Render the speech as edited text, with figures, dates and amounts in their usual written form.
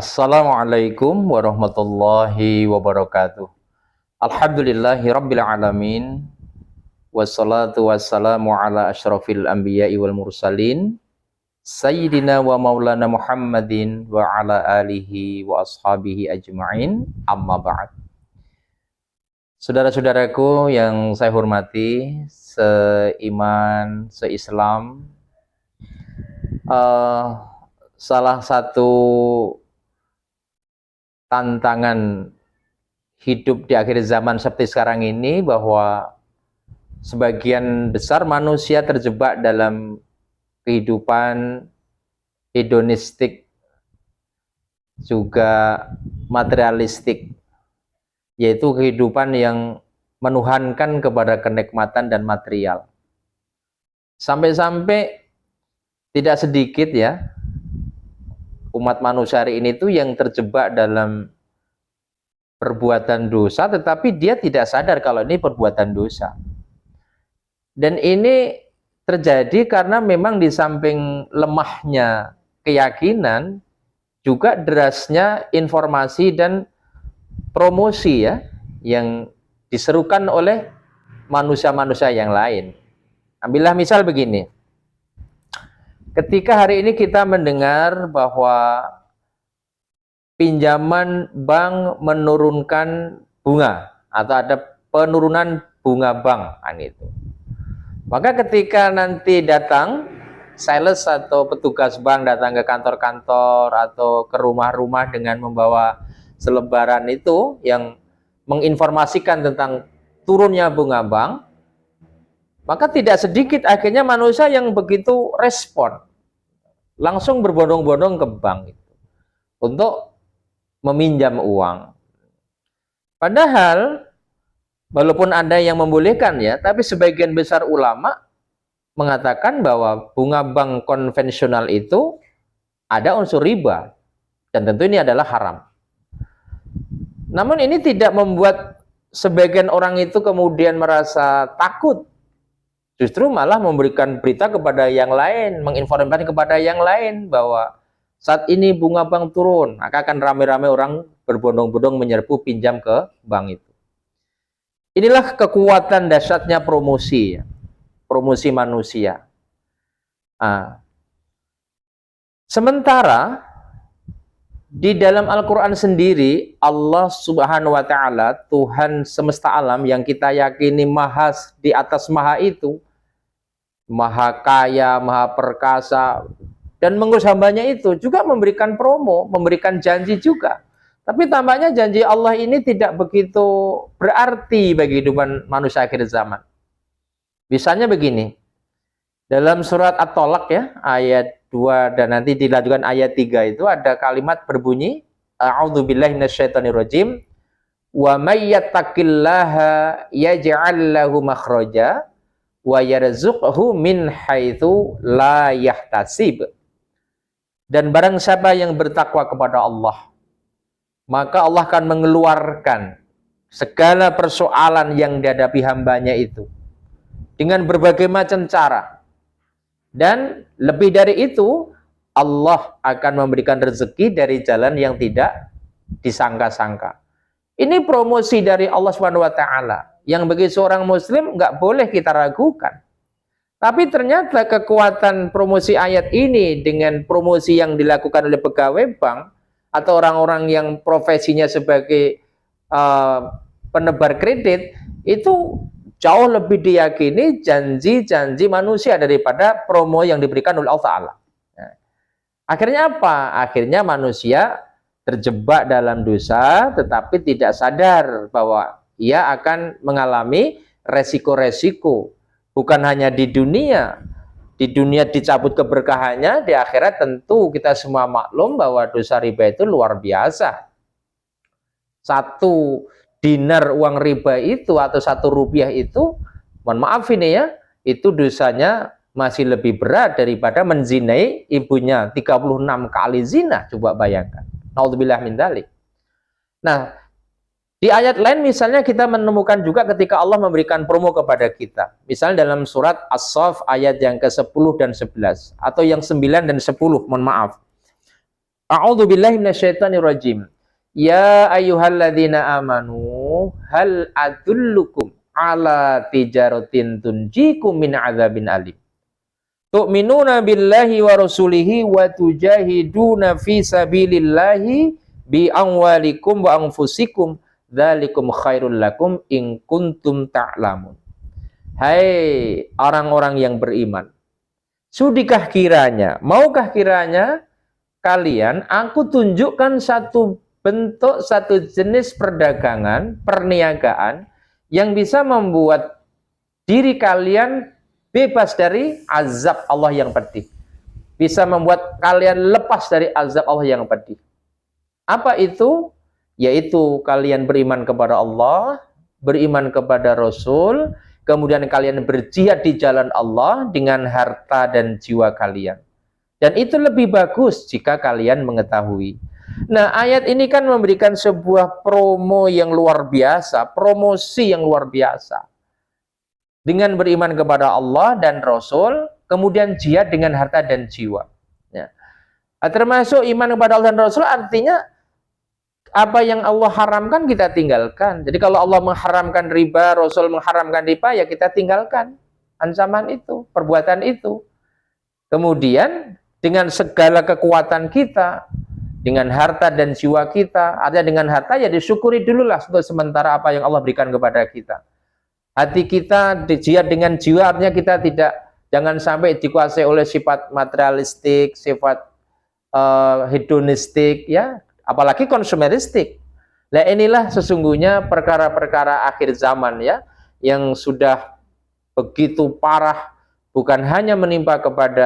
Assalamualaikum warahmatullahi wabarakatuh. Alhamdulillahi rabbil alamin. Wassalatu wassalamu ala asyrafil anbiya'i wal mursalin Sayyidina wa maulana Muhammadin wa ala alihi wa ashabihi ajma'in. Amma ba'd. Saudara-saudaraku yang saya hormati, seiman, seislam, salah satu tantangan hidup di akhir zaman seperti sekarang ini bahwa sebagian besar manusia terjebak dalam kehidupan hedonistik juga materialistik, yaitu kehidupan yang menuhankan kepada kenikmatan dan material. Sampai-sampai tidak sedikit ya umat manusia hari ini tuh yang terjebak dalam perbuatan dosa, tetapi dia tidak sadar kalau ini perbuatan dosa. Dan ini terjadi karena memang di samping lemahnya keyakinan, juga derasnya informasi dan promosi ya, yang diserukan oleh manusia-manusia yang lain. Ambillah misal begini. Ketika hari ini kita mendengar bahwa pinjaman bank menurunkan bunga atau ada penurunan bunga bank, itu. Maka ketika nanti datang sales atau petugas bank datang ke kantor-kantor atau ke rumah-rumah dengan membawa selebaran itu yang menginformasikan tentang turunnya bunga bank, maka tidak sedikit akhirnya manusia yang begitu respon, langsung berbondong-bondong ke bank itu untuk meminjam uang. Padahal walaupun ada yang membolehkan ya, tapi sebagian besar ulama mengatakan bahwa bunga bank konvensional itu ada unsur riba dan tentu ini adalah haram. Namun ini tidak membuat sebagian orang itu kemudian merasa takut. Justru malah memberikan berita kepada yang lain, menginformasikan kepada yang lain bahwa saat ini bunga bank turun, maka akan ramai-ramai orang berbondong-bondong menyerbu pinjam ke bank itu. Inilah kekuatan dahsyatnya promosi, promosi manusia. Sementara di dalam Al-Quran sendiri, Allah Subhanahu wa Ta'ala, Tuhan semesta alam yang kita yakini maha di atas maha itu, maha kaya, maha perkasa, dan mengurus hambanya itu juga memberikan promo, memberikan janji juga. Tapi tampaknya janji Allah ini tidak begitu berarti bagi kehidupan manusia akhir zaman. Misalnya begini, dalam surat At-Tolak ya, ayat 2 dan nanti dilanjutkan ayat 3 itu ada kalimat berbunyi, A'udzubillahi minasyaitonirrajim, wa may yattaqillaha yaj'al lahu makhraja wa yarzuqhu min haitsu la yahtasib. Dan barang siapa yang bertakwa kepada Allah, maka Allah akan mengeluarkan segala persoalan yang dihadapi hambanya itu dengan berbagai macam cara. Dan lebih dari itu, Allah akan memberikan rezeki dari jalan yang tidak disangka-sangka. Ini promosi dari Allah Subhanahu wa Ta'ala yang bagi seorang muslim nggak boleh kita ragukan. Tapi ternyata kekuatan promosi ayat ini dengan promosi yang dilakukan oleh pegawai bank atau orang-orang yang profesinya sebagai penebar kredit itu jauh lebih diyakini janji-janji manusia daripada promo yang diberikan oleh Allah Ta'ala. Nah, akhirnya apa? Akhirnya manusia terjebak dalam dosa tetapi tidak sadar bahwa ia akan mengalami resiko-resiko. Bukan hanya di dunia dicabut keberkahannya, di akhirat tentu kita semua maklum bahwa dosa riba itu luar biasa. 1 dinar uang riba itu atau 1 rupiah itu, mohon maaf ini ya, itu dosanya masih lebih berat daripada menzinai ibunya 36 kali zina. Coba bayangkan. Naudzubillah min dzalik. Nah, di ayat lain misalnya kita menemukan juga ketika Allah memberikan promo kepada kita. Misalnya dalam surat As-Saff ayat yang ke-10 dan 11 atau yang 9 dan 10, mohon maaf. A'udzubillahi minasyaitonirrajim. Ya ayyuhalladzina amanu hal adullukum ala tijaratin tunjikum min adzabin alim. Tu'minuna billahi wa rasulihi wa tujahiduna fi sabilillahi bi amwalikum wa anfusikum dzalikum khairul lakum in kuntum ta'lamun. Hai orang-orang yang beriman, sudikah kiranya, maukah kiranya kalian aku tunjukkan satu bentuk, satu jenis perdagangan, perniagaan yang bisa membuat diri kalian bebas dari azab Allah yang pedih. Bisa membuat kalian lepas dari azab Allah yang pedih. Apa itu? Yaitu kalian beriman kepada Allah, beriman kepada Rasul, kemudian kalian berjihad di jalan Allah dengan harta dan jiwa kalian. Dan itu lebih bagus jika kalian mengetahui. Nah, ayat ini kan memberikan sebuah promo yang luar biasa, promosi yang luar biasa. Dengan beriman kepada Allah dan Rasul, kemudian jihad dengan harta dan jiwa. Ya. Termasuk iman kepada Allah dan Rasul artinya apa yang Allah haramkan kita tinggalkan. Jadi kalau Allah mengharamkan riba, Rasul mengharamkan riba, ya kita tinggalkan ancaman itu, perbuatan itu. Kemudian dengan segala kekuatan kita, dengan harta dan jiwa kita, ada dengan harta ya disyukuri dululah untuk sementara apa yang Allah berikan kepada kita. Hati kita jihad dengan jiwa artinya kita jangan sampai dikuasai oleh sifat materialistik, sifat hedonistik, ya, apalagi konsumeristik. Nah, inilah sesungguhnya perkara-perkara akhir zaman, ya, yang sudah begitu parah, bukan hanya menimpa kepada